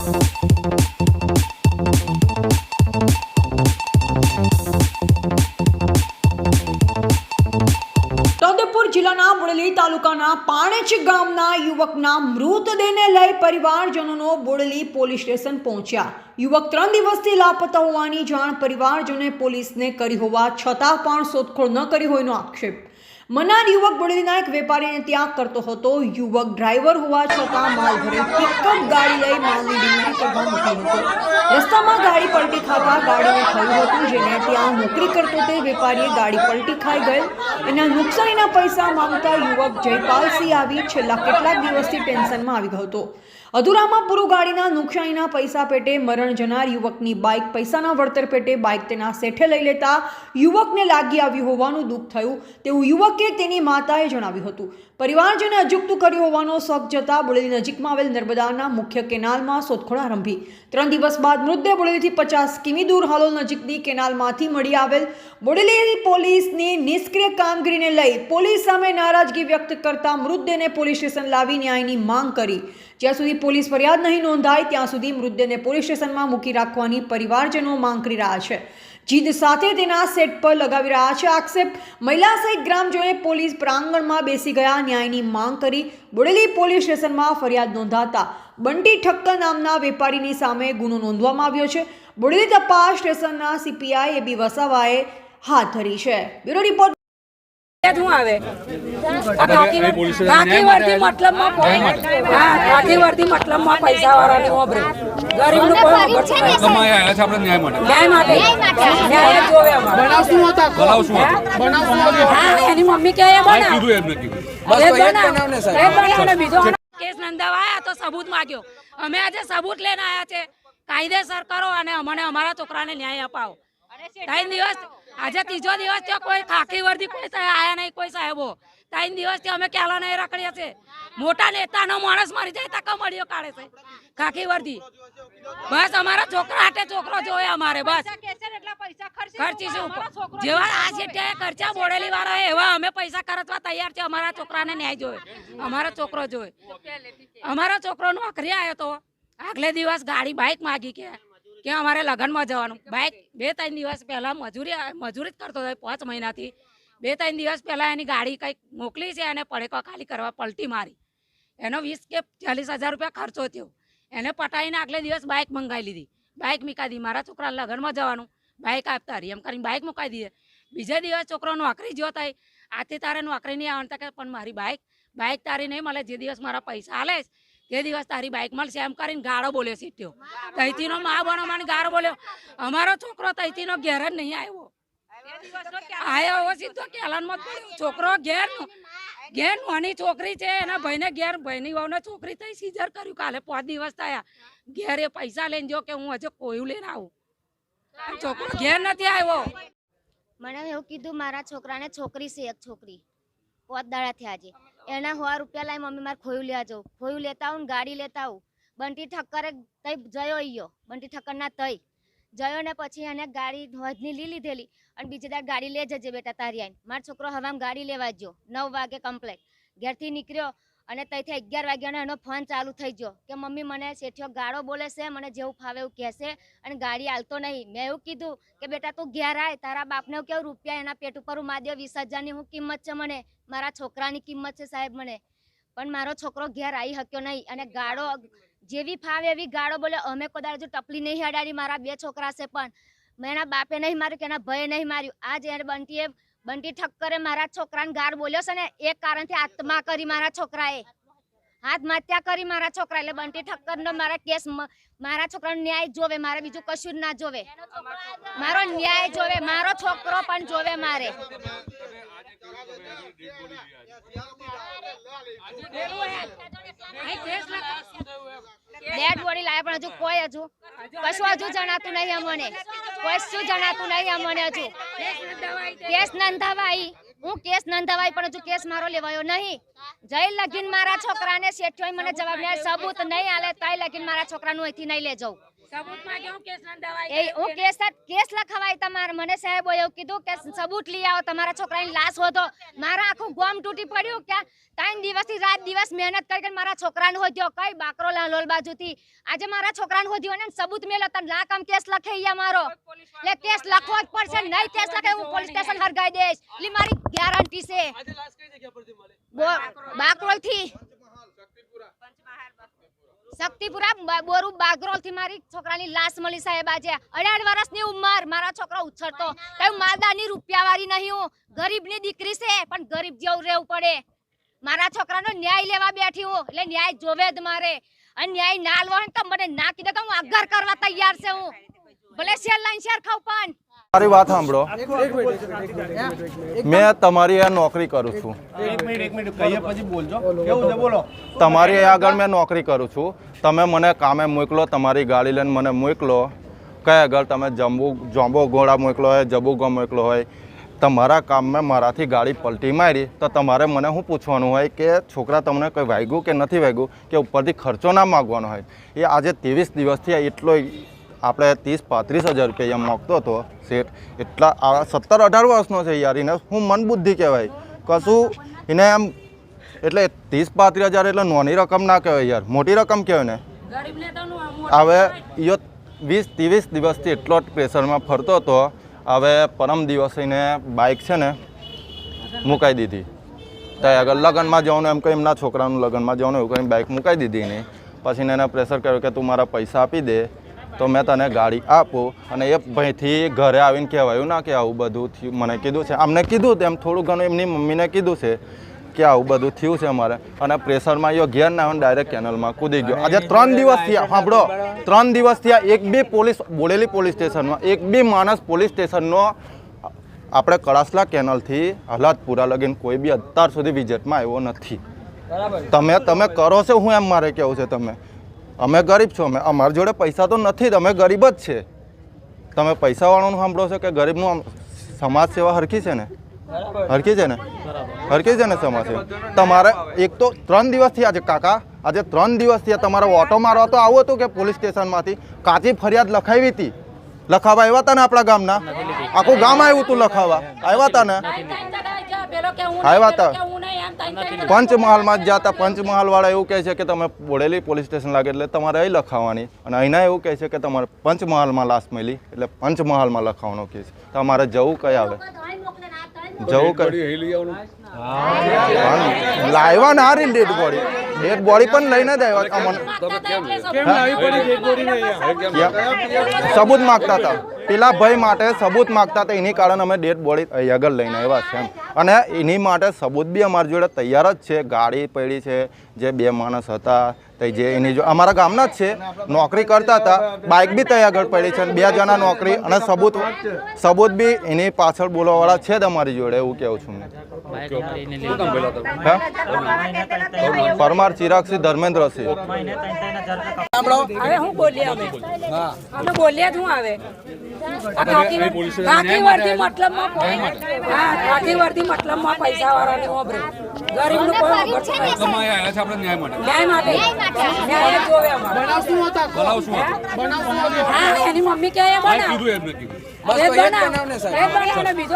છોટાઉદેપુર જિલ્લાના બોડેલી તાલુકાના પાણેચ ગામના યુવકના મૃતદેહને લઈ પરિવારજનોનો બોડેલી પોલીસ સ્ટેશન પહોંચ્યા। યુવક 3 દિવસથી લાપતા હોવાની જાણ પરિવારજનોએ પોલીસને કરી હોવા છતાં પણ શોધખોળ ન કરી હોવાનો આક્ષેપ। મનાર યુવક બોડેલીના એક વેપારીને ત્યાં કરતો હતો। યુવક ડ્રાઈવર હોવા છતાં માલ ભરેલ પિકઅપ ગાડી લઈ માલની ડિલિવરી કરવા મૂકી હતો। રસ્તામાં ગાડી પલટી ખાતા ગાડીને થયું હતું, જેને ત્યાં નોકરી કરતો તે વેપારીએ ગાડી પલટી ખાઈ ગયેલ એના નુકસાનીના પૈસા માંગતા યુવક જયપાલસિંહ આવી છેલ્લા કેટલાક દિવસથી ટેન્શનમાં આવી ગયો હતો। અધૂરામાં પૂરું ગાડીના નુકસાનીના પૈસા પેટે મરણ જનાર યુવકની બાઇક પૈસાના વળતર પેટે બાઇક તેના શેઠે લઈ લેતા યુવકને લાગી આવ્યું હોવાનું દુઃખ થયું તેવું યુવકે તેની માતાએ જણાવ્યું હતું। પરિવારજને અજુગતું કર્યું હોવાનો શક જતા બોડેલી નજીકમાં આવેલ નર્મદાના મુખ્ય કેનાલમાં શોધખોળ આરંભી। 3 દિવસ બાદ મૃતદેહ બોડેલીથી 50 કિમી દૂર હાલોલ નજીકની કેનાલમાંથી મળી આવેલ બોડેલી પોલીસની નિષ્ક્રિય કામગીરીને લઈ પોલીસ સામે નારાજગી વ્યક્ત કરતા મૃતદેહને પોલીસ સ્ટેશન લાવી ન્યાયની માંગ કરી। જ્યાં સુધી પોલીસ ફરિયાદ નહીં નોંધાય ત્યાં સુધી મૃતદેહને પોલીસ સ્ટેશનમાં મૂકી રાખવાની પરિવારજનો માંગ કરી રહ્યા છે। જીદ સાથે તેના સેટ પર લગાવી રહ્યા છે આક્ષેપ। મહિલા સહિત ગ્રામજનોએ પોલીસ પ્રાંગણમાં બેસી ગયા ન્યાયની માંગ કરી। બોડેલી પોલીસ સ્ટેશનમાં ફરિયાદ નોંધાતા બંટી ઠક્કર નામના વેપારીની સામે ગુનો નોંધવામાં આવ્યો છે। બોડેલી તપાસ સ્ટેશનના સીપીઆઈ એબી વસાવાએ હાથ ધરી છે। બ્યુરો રિપોર્ટ શું આવે કાકી વર્દી મતલબમાં પૈસા વાળાને ઓબરે ગરીબનું કોઈ મગજ નહીં કમાયા આયા છે આપણે ન્યાય માટે ન્યાય જોવે અમારે હા એની મમ્મી કહે બનાવ બીજો કેસ નોંધાવાયા તો સબૂત માંગ્યો। અમે આજે સબૂત લઈને આયા છે। કાયદેસર કરો અને અમને અમારા છોકરાને ન્યાય અપાવો। 3 દિવસ આજે 3જો દિવસ ત્યાં કોઈ ખાખી વર્દી કોઈ આયા નહીં, કોઈ સાહેબો 3 દિવસથી અમે ક્યાલા નહીં રખડ્યા છે। મોટા નેતાનો માણસ મારી જાય તો કમળીઓ કાઢે છે ખાખી વર્દી। બસ અમારા છોકરા હાટે છોકરો જોવે અમારે બસ ખર્ચીશું જેવા આ છે ખર્ચા બોડેલી વાળા એવા અમે પૈસા ખર્ચવા તૈયાર છે। અમારા છોકરાને ન્યાય જોવે, અમારો છોકરો જોવે। અમારો છોકરો નોકરી આવ્યો તો આગલે દિવસ ગાડી બાઇક માગી કે અમારે લગ્નમાં જવાનું। બાઇક 2-3 દિવસ પહેલા મજૂરી જ કરતો હતો 5 મહિનાથી। 2-3 દિવસ પહેલા એની ગાડી કંઈક મોકલી છે અને પડેકો ખાલી કરવા પલટી મારી, એનો 20 કે 40 હજાર રૂપિયા ખર્ચો થયો। એને પટાઈને આગલે દિવસ બાઇક મંગાવી લીધી, બાઇક મૂકી દીધી। મારા છોકરા લગ્નમાં જવાનું બાઇક આપતા રહી એમ કરીને બાઇક મુકાઈ દીધી। બીજા દિવસ છોકરો નોકરી જો થાય આથી તારે નોકરી નહીં આવતા કે પણ મારી બાઇક તારી નહીં મળે, જે દિવસ મારા પૈસા આલે તે દિવસ તારી બાઇક મળશે એમ કરીને ગાળો બોલ્યો સીટ્યો। તૈતીનો મા બનો ગાળો બોલ્યો। અમારો છોકરો તૈતીનો ઘેર જ નહીં આવ્યો એવો સીધો કેલાનમાં પડ્યો। છોકરો ઘેર નાની છોકરી છે એના ભાઈને ઘેર ભાઈની વહુને છોકરી થઈ સીઝર કર્યું કાલે 5 દિવસ થયા। ઘેર એ પૈસા લઈને જો કે હું હજુ કોયું લઈને આવું, છોકરો ઘેર નથી આવ્યો। મને એવું કીધું મારા છોકરાને છોકરી છે એક છોકરી 5 દાડા થયા છે એના 100 રૂપિયા લાવી મમ્મી મારે ખોયું લેવા જાઉં, ખોયું લેતા આવું ગાડી લેતા આવું। બંટી ઠક્કરે તઈ જયો ઈયો બંટી ઠક્કરના તઈ જયો ને પછી એને ગાડી હોજની લીધેલી અને બીજે દાડ ગાડી લે જજે બેટા તારી આઈને। મારો છોકરો હવામાં ગાડી લેવા ગયો 9 વાગે કમ્પ્લેટ ઘેરથી નીકળ્યો અને તઈથી 11 વાગ્યાનો એનો ફોન ચાલુ થઈ ગયો કે મમ્મી મને શેઠિયો ગાળો બોલે છે, મને જેવું ફાવે એવું કહેશે અને ગાડી હાલતો નહીં। મેં એવું કીધું કે બેટા તું ઘેર આય, તારા બાપને કેવું રૂપિયા એના પેટ ઉપર હું માર્યો 20,000ની હું કિંમત છે મને, મારા છોકરાની કિંમત છે સાહેબ મને, પણ મારો છોકરો ઘેર આવી શક્યો નહીં અને ગાળો જેવી ફાવે એવી ગાળો બોલે। અમે કદાચ હજુ ટપલી નહીં હડાડી, મારા 2 છોકરા છે પણ એના બાપે નહીં માર્યું કે એના ભાઈએ નહીં માર્યું। આજ એને બંટી ઠક્કરે મારા છોકરાને ગાળ બોલ્યો છે ને એક કારણથી આત્મા કરી મારા છોકરાએ, આત્મહત્યા કરી મારા છોકરા। એટલે બંટી ઠક્કરનો મારા કેસ મારા છોકરાનો ન્યાય જોવે, મારે બીજું કશું ના જોવે, મારો ન્યાય જોવે, મારો છોકરો પણ જોવે મારે। ડેડ બોડી લાયા પણ હજુ કોઈ કશું હજુ જણાતું નહીં અમને, કશું જણાતું નહીં અમને। હજુ કેસ નોંધાવાઈ, હું કેસ નોંધાવાઈ પણ હજુ કેસ મારો લેવાયો નહીં। જઈ લગીન મારા છોકરાને શેઠિયોએ મને જવાબ નહીં, સબૂત નહીં આલે તઈ લગીન મારા છોકરાનું અહીંથી નહીં લઈ જાઉં। સબૂત માંગ્યો કેસ નોંધાવાય એ હું કેસ લખાવાય તમારે. મને સાહેબ એવું કીધું કે સબૂત લઈ આવો, તમારા છોકરાની લાશ હોતો. મારા આખું ગામ તૂટી પડ્યું કે 3 દિવસથી રાત દિવસ મહેનત કરીને મારા છોકરાને હોદ્યો. કઈ બાકરો લાલોલ બાજુથી આજે મારા છોકરાને હોદ્યો ને સબૂત મેલો તને ના કામ કેસ લખે અહીંયા મારો. એટલે કેસ લખવો જ પડશે, નહીં કેસ લખે હું પોલીસ સ્ટેશન હરગાઈ દઈશ. એટલે મારી ગેરંટી છે. બાકરોલ થી શક્તિપુરા બોરુ બાગરોલ થી મારી છોકરાની લાશ મળી સાહેબ. આજે 18 વર્ષની ઉંમર, મારા છોકરો ઉછળતો. કઈ માદાની રૂપિયા વાળી નહીં, હું ગરીબની દીકરી છે પણ ગરીબ જેવું રહેવું પડે. મારા છોકરાનો ન્યાય લેવા બેઠી હું, એટલે ન્યાય જોવે જ મારે. અને ન્યાય ના આલવો હોય તો મને ના કીધે તો હું આગળ કરવા તૈયાર છે. હું ભલે શેર લાઈન શેર ખાવ પણ મારી વાત સાંભળો. મેં તમારી આ નોકરી કરું છું. તમારી આગળ મેં નોકરી કરું છું. તમે મને કામે મોકલો, તમારી ગાડી લઈને મને મોકલો. કઈ આગળ તમે જોંબો ઘોડા મોકલો હોય, જબુગો મોકલો હોય, તમારા કામમાં મારાથી ગાડી પલટી મારી તો તમારે મને શું પૂછવાનું હોય કે છોકરા તમને કંઈ વાગ્યું કે નથી વાગ્યું, કે ઉપરથી ખર્ચો ના માગવાનો હોય. એ આજે 23 દિવસથી એટલો આપણે 30-35 હજાર રૂપિયા માગતો હતો શેઠ. એટલા 17-18 વર્ષનો છે યાર. એને હું મન બુદ્ધિ કહેવાય કશું એને એમ. એટલે 30-35 હજાર એટલે નાની રકમ ના કહેવાય યાર, મોટી રકમ કહેવાય ને. હવે યો 20-23 દિવસથી એટલો જ પ્રેશરમાં ફરતો હતો. હવે પરમ દિવસે એને બાઇક છે ને મુકાઈ દીધી. ત્યાં આગળ લગ્નમાં જવાનું એમ કંઈ એમના છોકરાનું લગ્નમાં જવાનું એવું કંઈ બાઇક મુકાઈ દીધી એને. પછી એને પ્રેશર કર્યો કે તું મારા પૈસા આપી દે તો મેં તને ગાડી આપું. અને એ ભાઈથી ઘરે આવીને કહેવાયું ના કે આવું બધું થયું. મને કીધું છે, અમને કીધું તેમ થોડું ઘણું એમની મમ્મીને કીધું છે કે આવું બધું થયું છે અમારે. અને પ્રેશરમાં એ ઘેર ના હોય ડાયરેક્ટ કેનલમાં કૂદી ગયો. આજે 3 દિવસ થયા, સાંભળો, 3 દિવસ થયા. એક બી પોલીસ બોલેલી પોલીસ સ્ટેશનમાં એક બી માણસ પોલીસ સ્ટેશનનો આપણે કળાસલા કેનલથી હલાદપુરા લગીને કોઈ બી અત્યાર સુધી વિઝિટમાં આવ્યો નથી. તમે કરો છો હું એમ મારે કહેવું છે. અમે ગરીબ છો, અમારી જોડે પૈસા તો નથી, અમે ગરીબ જ છે. તમે પૈસાવાળાનું સાંભળો છો કે ગરીબનું? સમાજ સેવા હરખી છે ને? હરખી છે ને? હરખી છે ને સમાજ સેવા? તમારે એક તો 3 દિવસથી આજે કાકા, આજે 3 દિવસથી તમારે ઓટો મારવા તો આવું હતું કે પોલીસ સ્ટેશનમાંથી કાચી ફરિયાદ લખાવી હતી. લખાવા આવ્યા હતા ને આપણા ગામના? આખું ગામ આવ્યું હતું લખાવા. આવ્યા હતા ને? આવ્યા હતા. પંચમહાલમાં જ જતા. પંચમહાલવાળા એવું કહે છે કે તમે બોડેલી પોલીસ સ્ટેશન લાગે એટલે તમારે અહીં લખાવવાની. અને અહીંના એવું કહે છે કે તમારે પંચમહાલમાં લાશ મળી એટલે પંચમહાલમાં લખાવવાનો કેસ. તમારે જવું કઈ આવે? જવું કઈ લાવ્યા ના રી ડેડ બોડી પણ લઈને જ આવ્યા. સબૂત માગતા હતા પેલા ભાઈ માટે, સબૂત માગતા હતા. એની કારણે અમે ડેડ બોડી આગળ લઈને આવ્યા છે એમ. અને એની માટે સબૂત બી અમારી જોડે તૈયાર જ છે. ગાડી પડી છે, જે 2 માણસ હતા જે એની જો અમારા ગામના જ છે, નોકરી કરતા હતા. બાઇક બી ત્યાં આગળ પડી છે, 2 જણા નોકરી. અને સબૂત બી એની પાછળ બોલવાવાળા છે જ અમારી જોડે. એવું કેવું છું મેં. પરમાર ચિરાગસિંહ ધર્મેન્દ્રસિંહ. હવે હું બોલીએ અમે બોલ્યા જ હું આવે ખાકી વર્દી મતલબમાં ખાકી વર્દી મતલબમાં પૈસા વાળાને વાપરે ગરીબનું કોઈ તમે અહીંયા આવ્યા છે આપણે ન્યાય માટે. ન્યાય માટે ન્યાય જોવે અમારે. બનાવશું હા એની મમ્મી કહે એ બનાવ કીધું એમને કીધું એ બનાવ બીજો